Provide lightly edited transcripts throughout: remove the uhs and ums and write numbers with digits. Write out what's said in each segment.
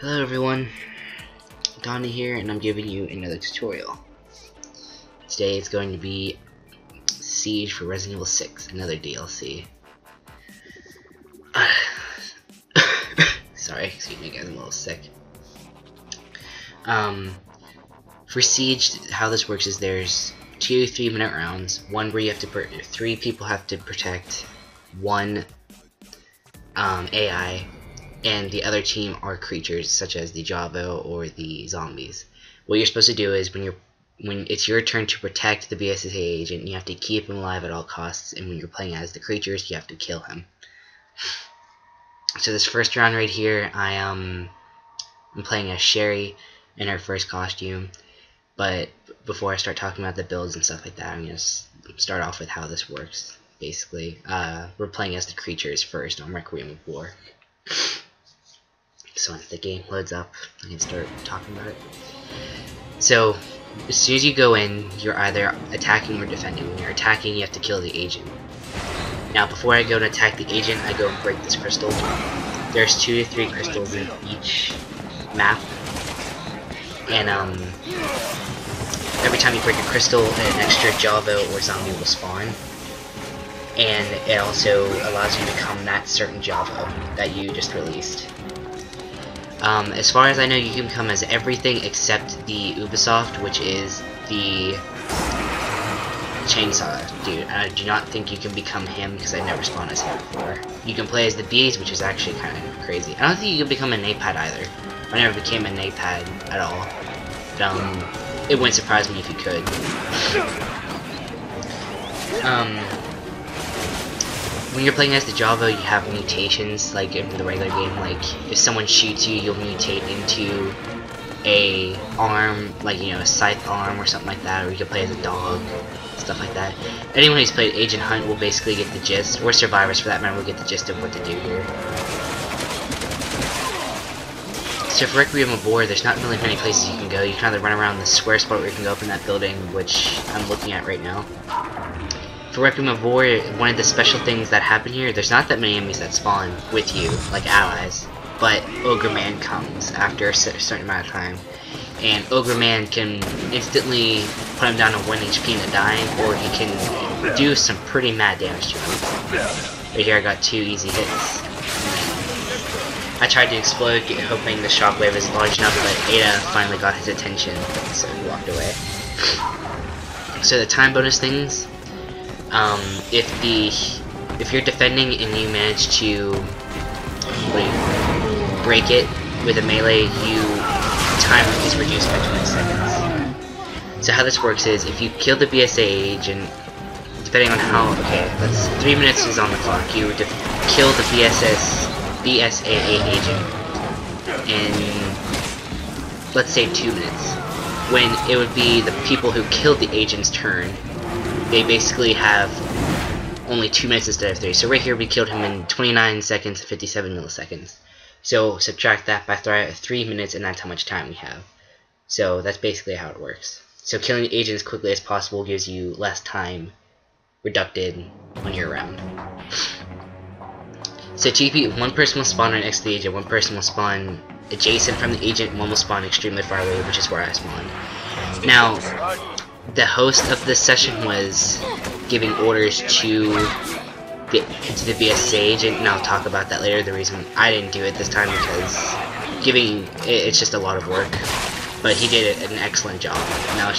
Hello everyone, Donnie here, and I'm giving you another tutorial. Today it's going to be Siege for Resident Evil 6, another DLC. Sorry, excuse me guys, I'm a little sick. For Siege, how this works is there's 2 3-minute rounds, one where you have to 3 people have to protect one AI, and the other team are creatures such as the Javo or the zombies. What you're supposed to do is when it's your turn to protect the BSAA agent, you have to keep him alive at all costs, and when you're playing as the creatures, you have to kill him. So this first round right here, I'm playing as Sherry in her first costume, but before I start talking about the builds and stuff like that, I'm going to start off with how this works. Basically, we're playing as the creatures first on Requiem of War. So once the game loads up, I can start talking about it. So, as soon as you go in, you're either attacking or defending. When you're attacking, you have to kill the agent. Now, before I go to attack the agent, I go and break this crystal. There's 2 to 3 crystals in each map. And, every time you break a crystal, an extra Javo or zombie will spawn. And it also allows you to become that certain Javo that you just released. As far as I know, you can become as everything except the Ubisoft, which is the chainsaw dude. I do not think you can become him because I never spawned as him before. You can play as the bees, which is actually kind of crazy. I don't think you can become a Napad either. I never became a Napad at all. But, it wouldn't surprise me if you could. When you're playing as the Javo, you have mutations, like in the regular game. Like, if someone shoots you, you'll mutate into a arm, like, you know, a scythe arm or something like that, or you can play as a dog, stuff like that. Anyone who's played Agent Hunt will basically get the gist, or survivors for that matter will get the gist of what to do here. So for Requiem of War, there's not really many places you can go. You can either run around the square spot where you can go up in that building, which I'm looking at right now. For Requiem of War, one of the special things that happen here, there's not that many enemies that spawn with you, like allies, but Ogre Man comes after a certain amount of time. And Ogre Man can instantly put him down to 1 HP and a dying, or he can do some pretty mad damage to him. Right here I got 2 easy hits. I tried to explode, hoping the shockwave is large enough, but Ada finally got his attention, so he walked away. So the time bonus things, if you're defending and you manage to break it with a melee, time is reduced by 20 seconds. So how this works is, if you kill the BSAA agent, depending on how, okay, that's 3 minutes is on the clock, you would kill the BSAA agent in, let's say, 2 minutes, when it would be the people who killed the agent's turn. They basically have only 2 minutes instead of 3. So right here we killed him in 29 seconds and 57 milliseconds. So subtract that by 3 minutes, and that's how much time we have. So that's basically how it works. So killing the agent as quickly as possible gives you less time reducted when you're around. So TP, one person will spawn right next to the agent, one person will spawn adjacent from the agent, and one will spawn extremely far away, which is where I spawned. Now, the host of this session was giving orders to the BSAA agent, and I'll talk about that later. The reason I didn't do it this time because it's just a lot of work, but he did an excellent job. Now I'll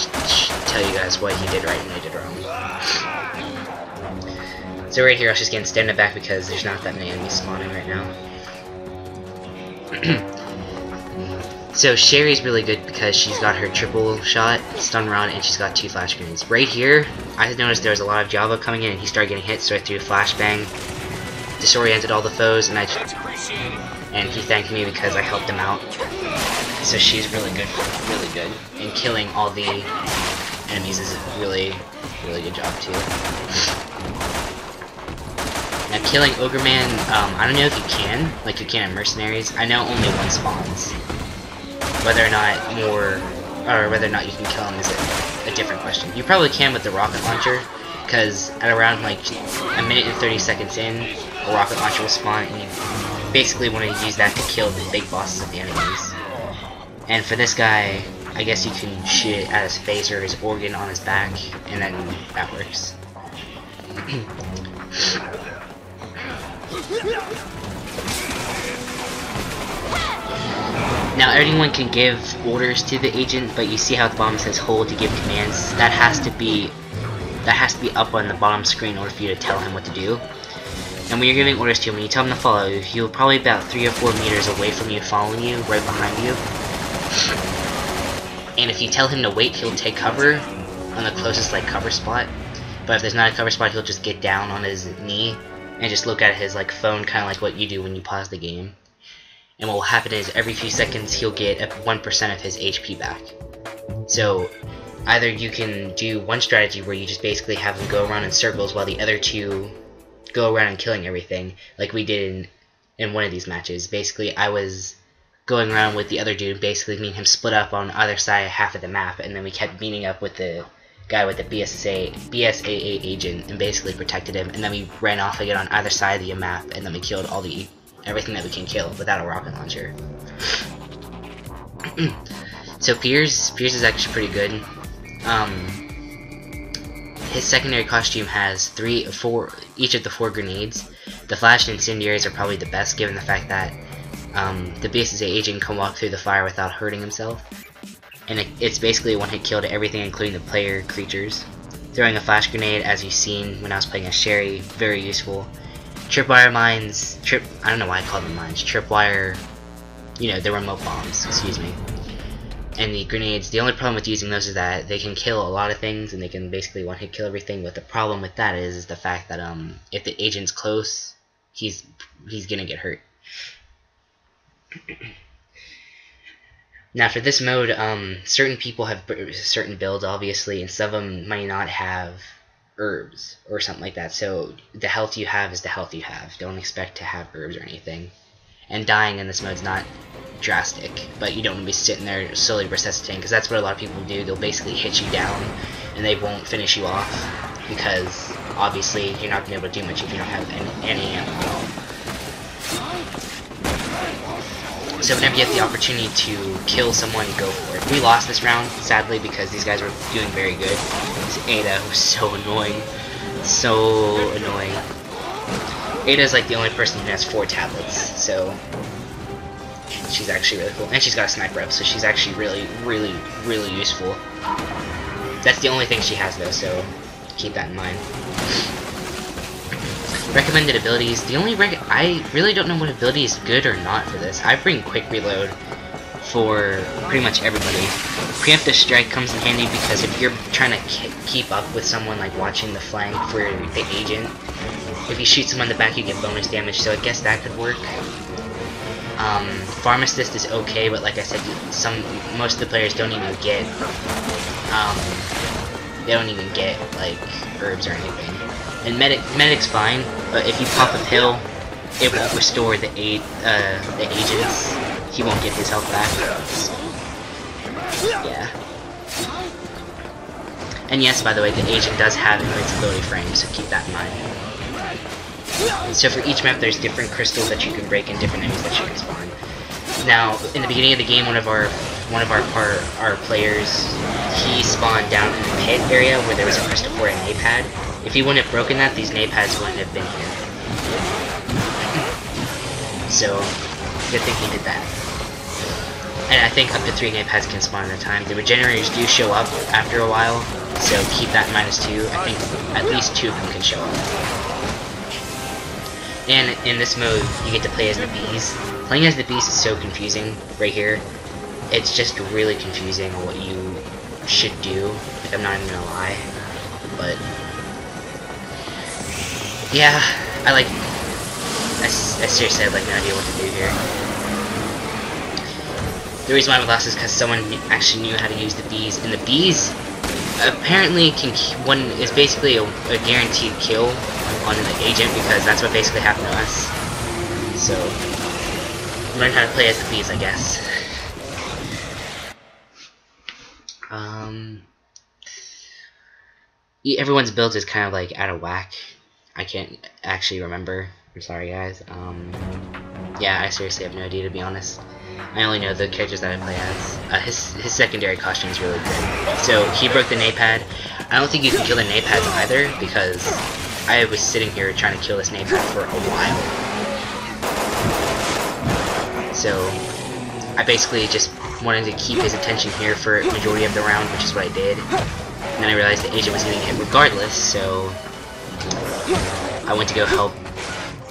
tell you guys what he did right and I did wrong. So right here I was just getting standing back because there's not that many enemies spawning right now. So Sherry's really good because she's got her triple shot, stun rod, and she's got 2 flash grenades. Right here, I noticed there was a lot of Java coming in and he started getting hit, so I threw a flashbang, disoriented all the foes, and he thanked me because I helped him out. So she's really good, and killing all the enemies is a really good job too. Now killing Ogre Man, I don't know if you can, like you can in Mercenaries. I know only 1 spawns. Whether or not you can kill him is a different question. You probably can with the rocket launcher, because at around like 1 minute and 30 seconds in, a rocket launcher will spawn and you basically want to use that to kill the big bosses of the enemies. And for this guy, I guess you can shoot it at his face or his organ on his back, and then that works. Now everyone can give orders to the agent, but you see how at the bottom says hold to give commands. That has to be up on the bottom screen in order for you to tell him what to do. And when you're giving orders to him, when you tell him to follow, he'll probably be about 3 or 4 meters away from you, following you, right behind you. And if you tell him to wait, he'll take cover on the closest like cover spot. But if there's not a cover spot, he'll just get down on his knee and just look at his like phone, kind of like what you do when you pause the game. And what will happen is every few seconds he'll get 1% of his HP back. So either you can do one strategy where you just basically have him go around in circles while the other two go around and killing everything, like we did in one of these matches. Basically, I was going around with the other dude, basically me and him split up on either side half of the map, and then we kept meeting up with the guy with the BSAA agent and basically protected him, and then we ran off again on either side of the map, and then we killed everything that we can kill without a rocket launcher. So Piers is actually pretty good. His secondary costume has each of the 4 grenades. The flash and incendiaries are probably the best, given the fact that the BSAA agent can walk through the fire without hurting himself. And it's basically a one-hit kill to everything, including the player creatures. Throwing a flash grenade, as you've seen when I was playing as Sherry, very useful. Tripwire mines, I don't know why I call them mines, tripwire, you know, the remote bombs, excuse me. And the grenades, the only problem with using those is that they can kill a lot of things, and they can basically one-hit kill everything, but the problem with that is the fact that if the agent's close, he's gonna get hurt. Now for this mode, certain people have certain builds, obviously, and some of them might not have herbs or something like that, so the health you have is the health you have. Don't expect to have herbs or anything. And dying in this mode is not drastic, but you don't want to be sitting there slowly resuscitating, because that's what a lot of people do. They'll basically hit you down and they won't finish you off, because obviously you're not going to be able to do much if you don't have any ammo at all. So whenever you have the opportunity to kill someone, go for it. We lost this round, sadly, because these guys were doing very good. This Ada was so annoying. So annoying. Ada's like the only person who has 4 tablets, so she's actually really cool. And she's got a sniper up, so she's actually really useful. That's the only thing she has though, so keep that in mind. Recommended abilities. I really don't know what ability is good or not for this. I bring quick reload for pretty much everybody. Preemptive strike comes in handy because if you're trying to keep up with someone, like watching the flank for the agent, if you shoot someone in the back you get bonus damage, so I guess that could work. Pharmacist is okay, but like I said, most of the players don't even get like herbs or anything. And medic's fine, but if you pop a pill, it won't restore the agents. He won't get his health back. So, yeah. And yes, by the way, the agent does have invincibility frames, so keep that in mind. So for each map, there's different crystals that you can break and different enemies that you can spawn. Now, in the beginning of the game, one of our players, he spawned down in the pit area where there was a crystal for a napad. If he wouldn't have broken that, these napads wouldn't have been here. So, good thing he did that. And I think up to 3 napads can spawn at a time. The regenerators do show up after a while, so keep that in mind as too. I think at least 2 of them can show up. And in this mode, you get to play as the bees. Playing as the bees is so confusing right here. It's just really confusing on what you should do. Like, I'm not even gonna lie. But yeah, I seriously have like no idea what to do here. The reason why we lost is because someone actually knew how to use the bees, and the bees apparently is basically a guaranteed kill on the agent, because that's what basically happened to us. So learn how to play as the bees, I guess. Everyone's build is kind of like out of whack. I can't actually remember. I'm sorry, guys. Yeah, I seriously have no idea, to be honest. I only know the characters that I play as. His secondary costume is really good. So he broke the napad. I don't think you can kill the napads either, because I was sitting here trying to kill this napad for a while. So I basically just wanted to keep his attention here for a majority of the round, which is what I did. And then I realized the agent was getting hit regardless, so I went to go help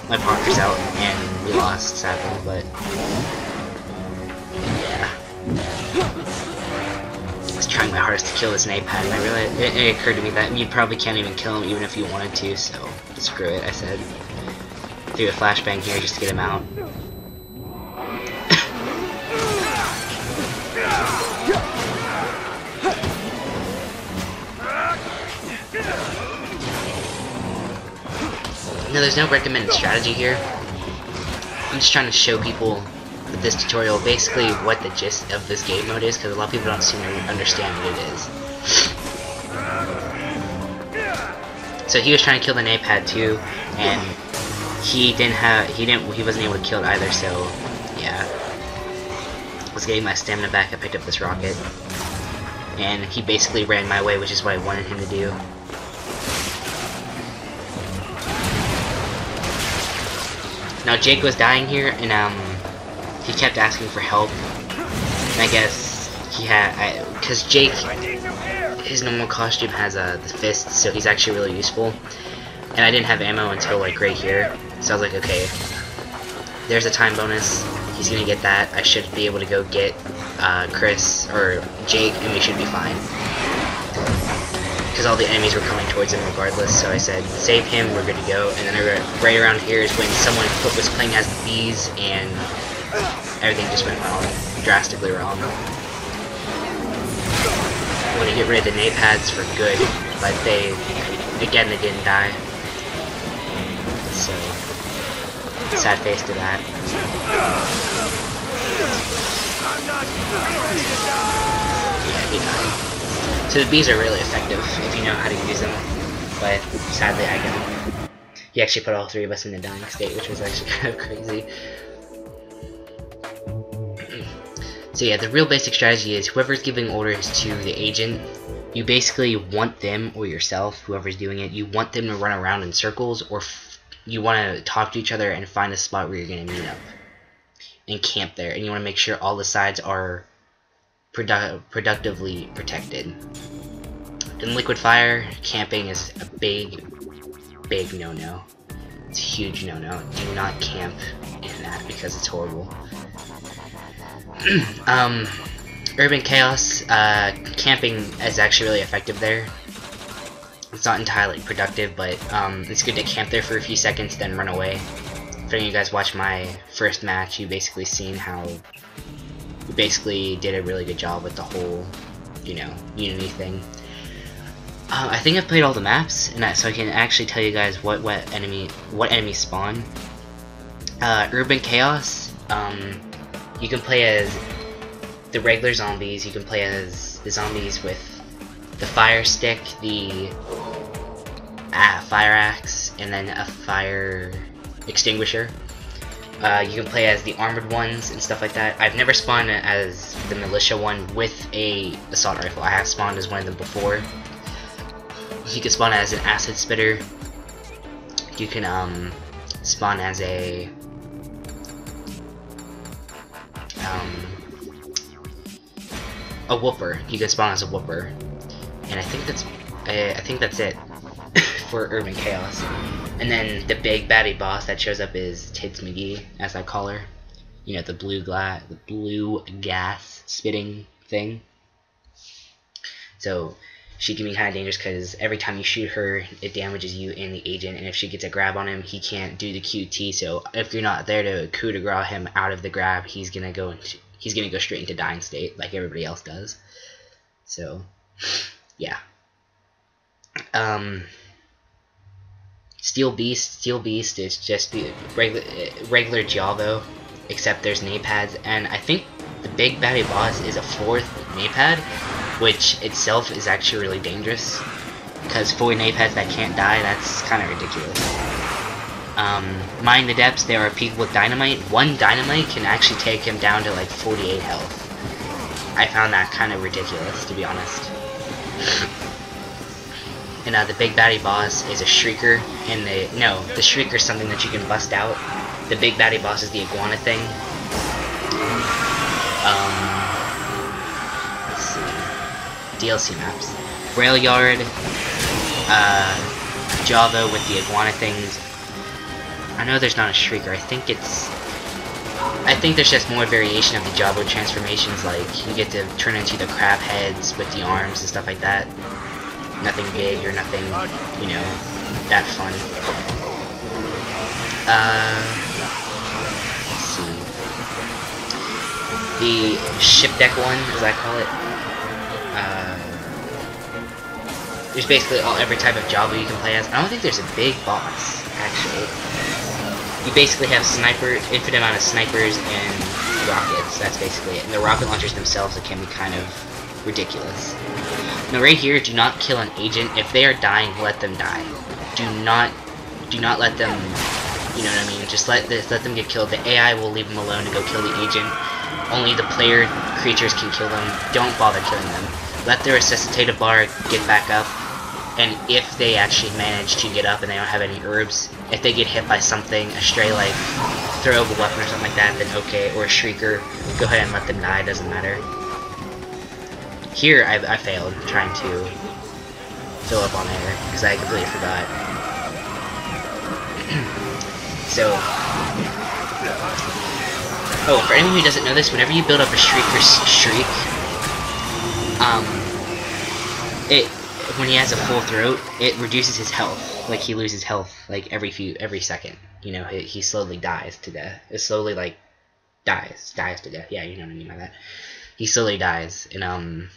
my partners out, and we lost, sadly, but yeah. I was trying my hardest to kill this napad, and I realized it occurred to me that you probably can't even kill him even if you wanted to, so screw it, I said. Threw a flashbang here just to get him out. No, there's no recommended strategy here. I'm just trying to show people with this tutorial basically what the gist of this game mode is, because a lot of people don't seem to understand what it is. So he was trying to kill the napad too, and he wasn't able to kill it either. So yeah, I was getting my stamina back. I picked up this rocket, and he basically ran my way, which is what I wanted him to do. Now Jake was dying here, and he kept asking for help. And I guess he had, because Jake, his normal costume has the fists, so he's actually really useful. And I didn't have ammo until like right here, so I was like, okay, there's a time bonus. He's gonna get that. I should be able to go get Chris or Jake, and we should be fine. Because all the enemies were coming towards him regardless, so I said, save him, we're good to go. And then right around here is when someone was playing as the bees, and everything just went wrong, drastically wrong. I want to get rid of the napads for good, but they didn't die. So, sad face to that. Yeah, he died. So the bees are really effective if you know how to use them, but sadly I don't. He actually put all three of us in a dying state, which was actually kind of crazy. So yeah, the real basic strategy is whoever's giving orders to the agent, you basically want them, or yourself, whoever's doing it, you want them to run around in circles, or you want to talk to each other and find a spot where you're going to meet up and camp there, and you want to make sure all the sides are productively protected. In liquid fire, camping is a big no-no. It's a huge no-no. Do not camp in that because it's horrible. Urban Chaos, camping is actually really effective there. It's not entirely productive, but it's good to camp there for a few seconds, then run away. If any of you guys watched my first match, you basically seen how we basically did a really good job with the whole, you know, Unity thing. I think I've played all the maps, and so I can actually tell you guys what enemies spawn. Urban Chaos, you can play as the regular zombies. You can play as the zombies with the fire stick, the fire axe, and then a fire extinguisher. You can play as the armored ones and stuff like that. I've never spawned as the militia one with a assault rifle. I have spawned as one of them before. You can spawn as an acid spitter. You can spawn as a whooper. You can spawn as a whooper, and I think that's it for Urban Chaos. And then the big baddie boss that shows up is Tits McGee, as I call her. You know, the blue gas spitting thing. So she can be kind of dangerous because every time you shoot her, it damages you and the agent. And if she gets a grab on him, he can't do the QT. So if you're not there to coup de grace him out of the grab, he's gonna go straight into dying state like everybody else does. So yeah. Steel Beast is just the regular Giallo, except there's napads, and I think the big baddie boss is a 4th napad, which itself is actually really dangerous, because 4 napads that can't die, that's kind of ridiculous. Mine the depths, there are people with dynamite. One dynamite can actually take him down to like 48 health. I found that kind of ridiculous, to be honest. And the big baddie boss is a shrieker, and the shrieker is something that you can bust out. The big baddie boss is the iguana thing. Let's see. DLC maps. Rail Yard, Java with the iguana things. I know there's not a shrieker. I think there's just more variation of the Java transformations. Like you get to turn into the crab heads with the arms and stuff like that. Nothing big or nothing, you know, that fun. Let's see. The ship deck one, as I call it. There's basically every type of Java you can play as. I don't think there's a big boss, actually. You basically have infinite amount of snipers and rockets. That's basically it. And the rocket launchers themselves, it can be kind of ridiculous. Now right here, do not kill an agent. If they are dying, let them die. Do not let them, you know what I mean? Just let them get killed. The AI will leave them alone to go kill the agent. Only the player creatures can kill them. Don't bother killing them. Let their resuscitative bar get back up. And if they actually manage to get up and they don't have any herbs, if they get hit by something, a stray like throwable weapon or something like that, then okay, or a shrieker, go ahead and let them die, doesn't matter. Here, I failed trying to fill up on air, because I completely forgot. So, oh, for anyone who doesn't know this, whenever you build up a shrieker's shriek, when he has a full throat, it reduces his health. Like, he loses health, like, every second. You know, he slowly dies to death. It slowly, like, dies to death. Yeah, you know what I mean by that. He slowly dies, and,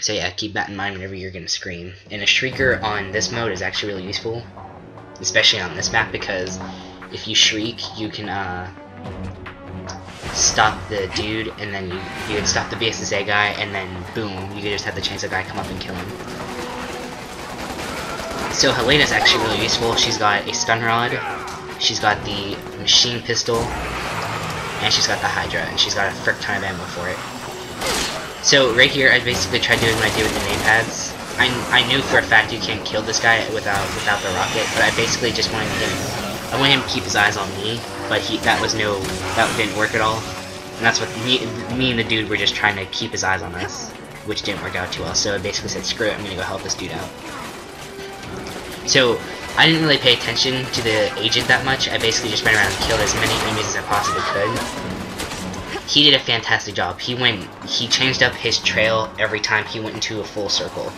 so yeah, keep that in mind whenever you're gonna scream. And a shrieker on this mode is actually really useful, especially on this map, because if you shriek, you can, stop the dude, and then you would stop the BSSA guy, and then boom, you could just have the chainsaw guy come up and kill him. So Helena's actually really useful. She's got a stun rod, she's got the machine pistol, and she's got the Hydra, and she's got a frick ton of ammo for it. So right here, I basically tried doing what I did with the nade pads. I knew for a fact you can't kill this guy without the rocket, but I basically just wanted him to keep his eyes on me, but that didn't work at all. And that's what me and the dude were just trying to keep his eyes on us, which didn't work out too well. So I basically said, screw it, I'm gonna go help this dude out. So I didn't really pay attention to the agent that much. I basically just ran around and killed as many enemies as I possibly could. He did a fantastic job. He changed up his trail every time he went into a full circle.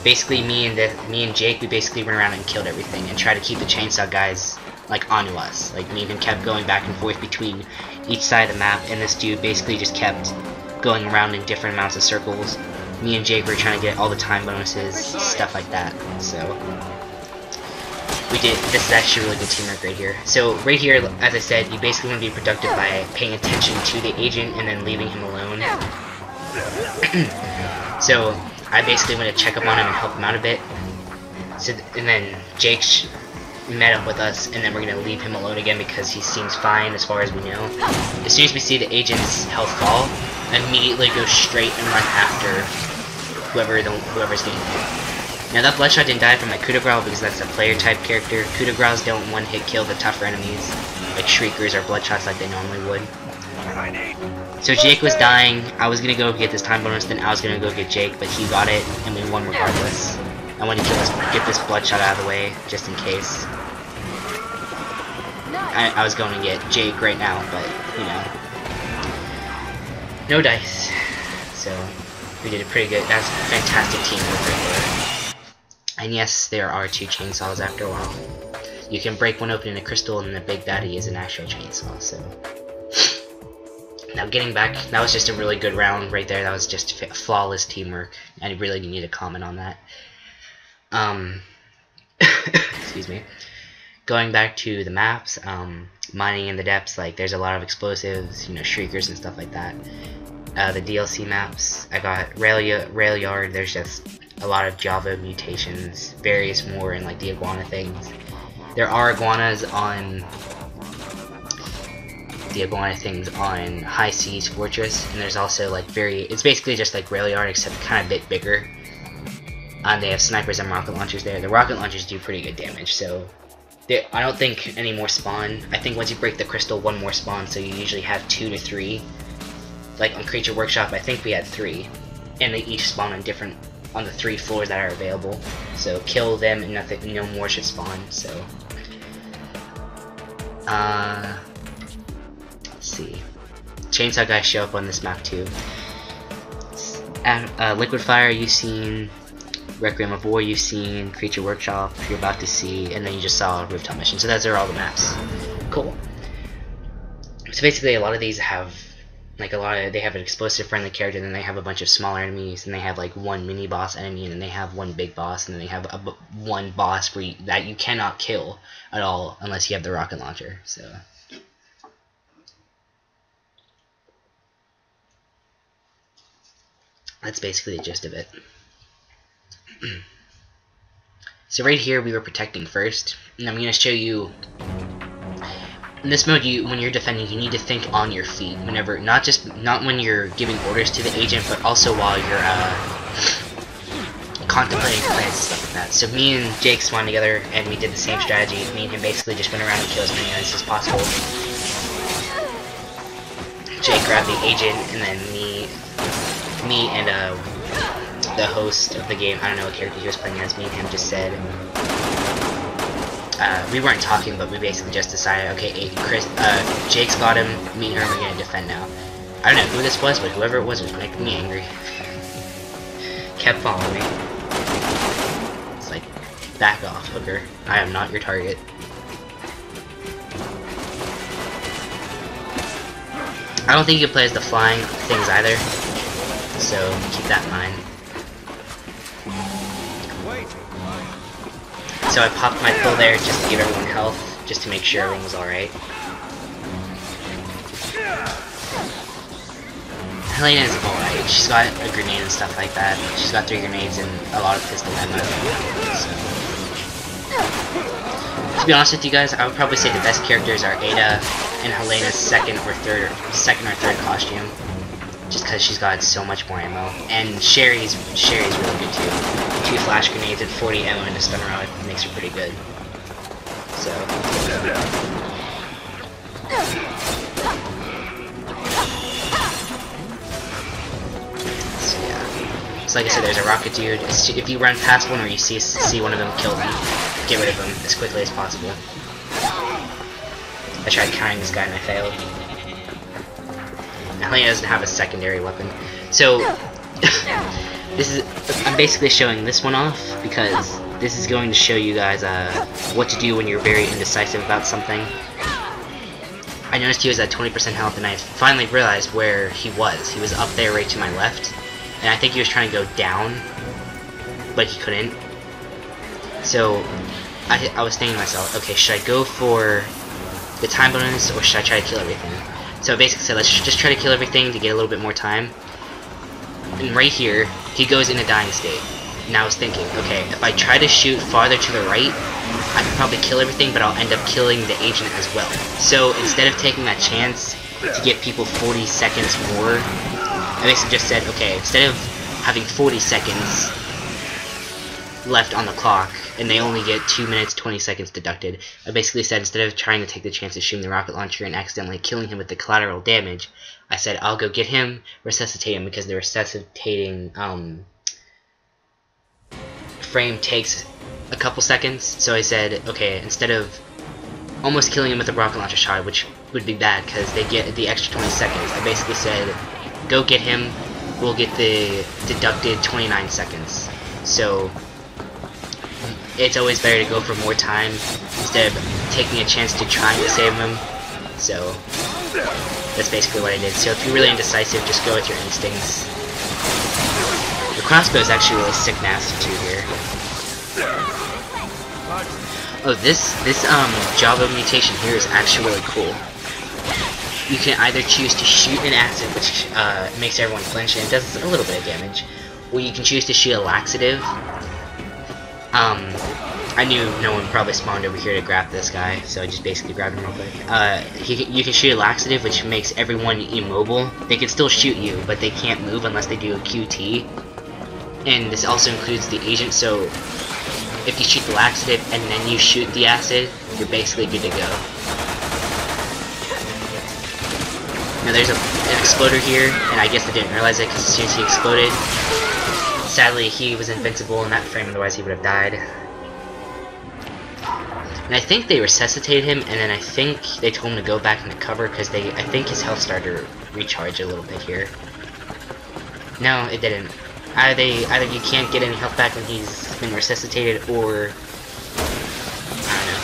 Basically, me and Jake, we basically went around and killed everything and tried to keep the chainsaw guys like onto us. Like, me and him kept going back and forth between each side of the map, and this dude basically just kept going around in different amounts of circles. Me and Jake were trying to get all the time bonuses, stuff like that. So this is actually really good teamwork right here. So right here, as I said, you basically want to be productive by paying attention to the agent and then leaving him alone. So I basically went to check up on him and help him out a bit. So, and then Jake met up with us, and then we're going to leave him alone again because he seems fine as far as we know. As soon as we see the agent's health fall, immediately go straight and run after whoever's getting hit. Now that Bloodshot didn't die from my coup de grace because that's a player type character. Coup de grace don't one-hit kill the tougher enemies, like Shriekers or Bloodshots like they normally would. So Jake was dying, I was gonna go get this time bonus, then I was gonna go get Jake, but he got it, and we won regardless. I wanted to get this Bloodshot out of the way, just in case. I was going to get Jake right now, but, you know. No dice. So, we did a pretty good, that's fantastic teamwork right there. And yes, there are two chainsaws after a while. You can break one open in a crystal, and the big baddie is an actual chainsaw, so. Now getting back, that was just a really good round right there. That was just flawless teamwork. I really need to comment on that. Excuse me. Going back to the maps, mining in the depths, like there's a lot of explosives, you know, shriekers and stuff like that. The DLC maps, I got Rail Yard, there's just a lot of Java mutations, various more, and like the iguana things. There are iguanas on the iguana things on High Seas Fortress, and there's also like it's basically just like Rail Yard except kind of a bit bigger. They have snipers and rocket launchers there. The rocket launchers do pretty good damage, so I don't think any more spawn. I think once you break the crystal, one more spawn, so you usually have 2 to 3. Like on Creature Workshop, I think we had 3, and they each spawn on the 3 floors that are available. So kill them, and no more should spawn. So, let's see. Chainsaw guys show up on this map too. Liquid Fire you've seen, Requiem of War you've seen, Creature Workshop you're about to see, and then you just saw Rooftop Mission. So those are all the maps. Cool. So basically, a lot of these have they have an explosive friendly character, and then they have a bunch of smaller enemies, and they have like one mini boss enemy, and then they have one big boss, and then they have one boss that you cannot kill at all unless you have the rocket launcher. So that's basically the gist of it. So right here we were protecting first, and I'm going to show you. In this mode, when you're defending, you need to think on your feet. Whenever, not when you're giving orders to the agent, but also while you're contemplating plans and stuff like that. So me and Jake spawned together, and we did the same strategy. Me and him basically just went around and killed as many enemies as possible. Jake grabbed the agent, and then me and the host of the game, I don't know what character he was playing as, me and him just said. We weren't talking, but we basically just decided, okay, Jake's got him, me and her are going to defend now. I don't know who this was, but whoever it was making me angry. Kept following me. It's like, back off, hooker. I am not your target. I don't think you can play as the flying things either, so keep that in mind. So I popped my pill there just to give everyone health, just to make sure everything was alright. Helena is alright. She's got a grenade and stuff like that. She's got 3 grenades and a lot of pistol ammo. So, to be honest with you guys, I would probably say the best characters are Ada and Helena's second or third costume, just because she's got so much more ammo. And Sherry's really good too. 2 flash grenades and 40 ammo in a stun rod makes her pretty good. So yeah. So like I said, there's a rocket dude. If you run past one or you see one of them, kill them. Get rid of them as quickly as possible. I tried carrying this guy and I failed. Helena doesn't have a secondary weapon. So I'm basically showing this one off because this is going to show you guys what to do when you're very indecisive about something. I noticed he was at 20% health, and I finally realized where he was. He was up there right to my left, and I think he was trying to go down, but he couldn't. So I was thinking to myself, okay, should I go for the time bonus, or should I try to kill everything? So I basically said, let's just try to kill everything to get a little bit more time. And right here, he goes in a dying state. And I was thinking, okay, if I try to shoot farther to the right, I could probably kill everything, but I'll end up killing the agent as well. So instead of taking that chance to give people 40 seconds more, I basically just said, okay, instead of having 40 seconds left on the clock, and they only get 2 minutes 20 seconds deducted, I basically said, instead of trying to take the chance of shooting the rocket launcher and accidentally killing him with the collateral damage, I said I'll go get him, resuscitate him, because the resuscitating frame takes a couple seconds. So I said, okay, instead of almost killing him with a rocket launcher shot, which would be bad because they get the extra 20 seconds, I basically said, go get him, we'll get the deducted 29 seconds. So it's always better to go for more time instead of taking a chance to try to save him. So that's basically what I did. So if you're really indecisive, just go with your instincts. The crossbow is actually really sick nasty too here. Oh, this Java mutation here is actually really cool. You can either choose to shoot an acid, which makes everyone flinch and it does a little bit of damage, or you can choose to shoot a laxative, I knew no one probably spawned over here to grab this guy, so I just basically grabbed him real quick. You can shoot a laxative, which makes everyone immobile. They can still shoot you, but they can't move unless they do a QT. And this also includes the agent, so if you shoot the laxative and then you shoot the acid, you're basically good to go. Now there's an exploder here, and I guess I didn't realize it because as soon as he exploded, sadly he was invincible in that frame, otherwise he would have died. And I think they resuscitated him, and then I think they told him to go back into cover because I think his health started to recharge a little bit here. No, it didn't. Either you can't get any health back when he's been resuscitated, or I don't know.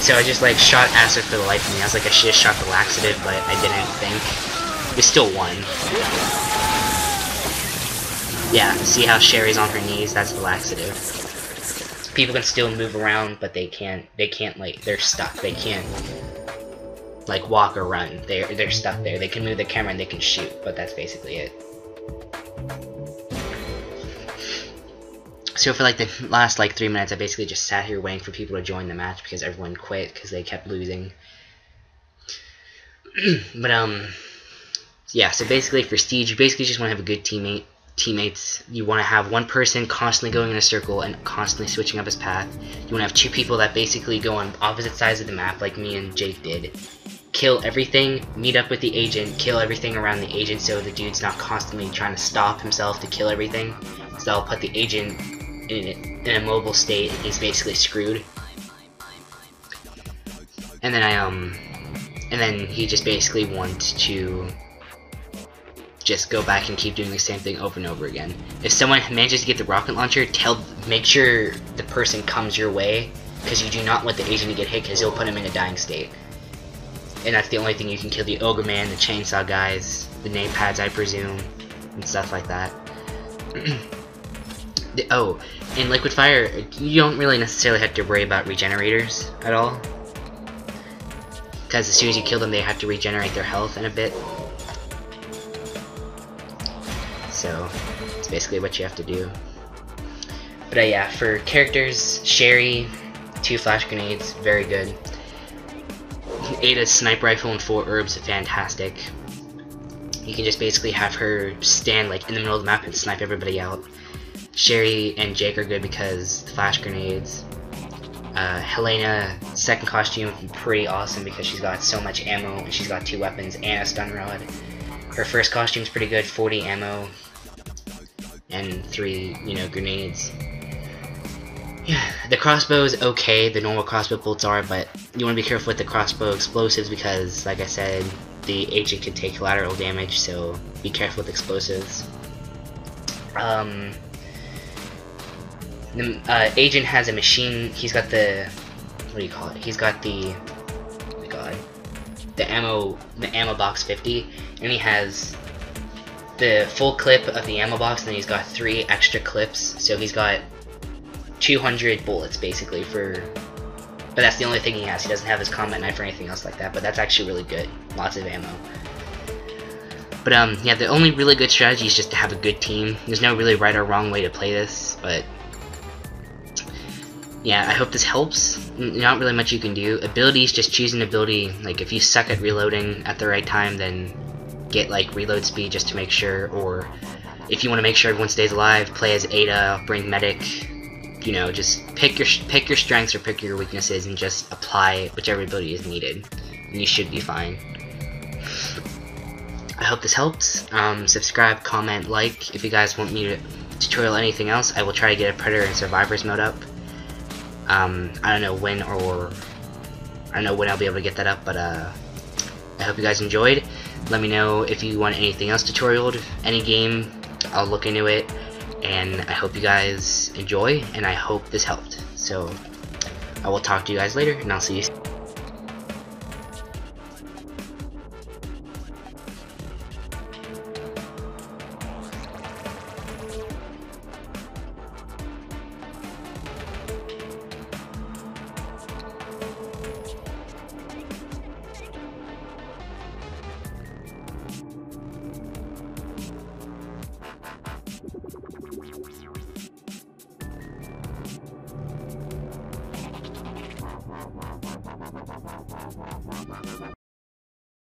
So I just like shot acid for the life of me. I was like, I should have shot the laxative, but I didn't think. We still won. Yeah, see how Sherry's on her knees? That's the laxative. People can still move around, but they can't like, they're stuck. They can't like walk or run. They're stuck there. They can move the camera and they can shoot, but that's basically it. So for like the last like 3 minutes, I basically just sat here waiting for people to join the match because everyone quit because they kept losing. But yeah. So basically for Siege, you basically just want to have a good teammates. You want to have one person constantly going in a circle and constantly switching up his path. You want to have two people that basically go on opposite sides of the map like me and Jake did. Kill everything, meet up with the agent, kill everything around the agent so the dude's not constantly trying to stop himself to kill everything. So that'll put the agent in a mobile state and he's basically screwed. And then and then he just basically wants to just go back and keep doing the same thing over and over again. If someone manages to get the rocket launcher, make sure the person comes your way, because you do not want the agent to get hit, because you'll put him in a dying state. And that's the only thing you can kill the ogre man, the chainsaw guys, the name pads I presume, and stuff like that. Oh, in liquid fire, you don't really necessarily have to worry about regenerators at all, because as soon as you kill them, they have to regenerate their health in a bit. So it's basically what you have to do. But yeah, for characters, Sherry, 2 flash grenades, very good. Ada's sniper rifle and 4 herbs, fantastic. You can just basically have her stand like in the middle of the map and snipe everybody out. Sherry and Jake are good because the flash grenades. Helena, second costume, pretty awesome because she's got so much ammo and she's got 2 weapons and a stun rod. Her first costume's pretty good, 40 ammo and 3, grenades. Yeah, the crossbow is okay, the normal crossbow bolts are, but you want to be careful with the crossbow explosives because, like I said, the agent can take collateral damage, so be careful with explosives. The agent has a machine. He's got the, what do you call it? He's got the, oh my god, the ammo box 50, and he has the full clip of the ammo box, and then he's got 3 extra clips, so he's got 200 bullets basically but that's the only thing he has. He doesn't have his combat knife or anything else like that, but that's actually really good. Lots of ammo. But yeah, the only really good strategy is just to have a good team. There's no really right or wrong way to play this, but yeah, I hope this helps. Not really much you can do. Abilities, just choose an ability. Like if you suck at reloading at the right time, then get like reload speed just to make sure, or if you want to make sure everyone stays alive, play as Ada, bring medic. Just pick your strengths or pick your weaknesses and just apply whichever ability is needed, and you should be fine. I hope this helps. Subscribe, comment, like. If you guys want me to tutorial anything else, I will try to get a Predator and Survivors mode up. I don't know when I'll be able to get that up, but I hope you guys enjoyed. Let me know if you want anything else tutorialed, any game, I'll look into it. And I hope you guys enjoy, and I hope this helped. So I will talk to you guys later, and I'll see you soon.